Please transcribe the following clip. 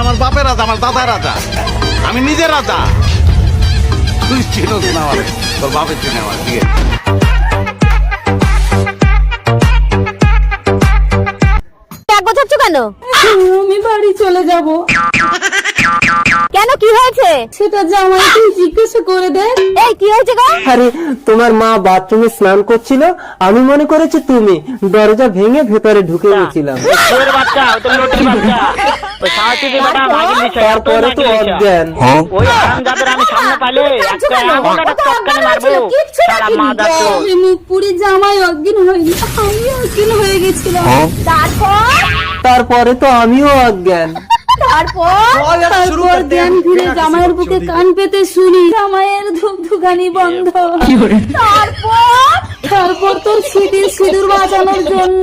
আমার বাপের রাজা, আমার দাদা রাজা, আমি নিজের রাজা। তুই চিনোস না আমার, তোর বাপের চিনে আমার। ঠিক আছে, গোছাচ্ছ কেন? আমি বাড়ি চলে যাব। কেন, কি হয়েছে? সেটা জামাইকে জিজ্ঞাসা করে দেখ। এই কি হয়েছে গো? আরে তোমার মা বাথরুমে স্নান করছিল, আমি মনে করেছি তুমি, daraja ভেঙে ভেতরে ঢুকে গেছিলাম। তারপরে তো অজ্ঞান। আমি মুখ পুড়ে জামাই অজ্ঞান হয়নি, আমি অজ্ঞান হয়ে গেছিলাম। তারপরে তো আমিও অজ্ঞান। তারপর জ্ঞান ফিরে জামাইয়ের বুকে কান পেতে শুনি জামাইয়ের ধুকধুকানি বন্ধ। তারপর তোর সিঁদুর বাঁচানোর জন্য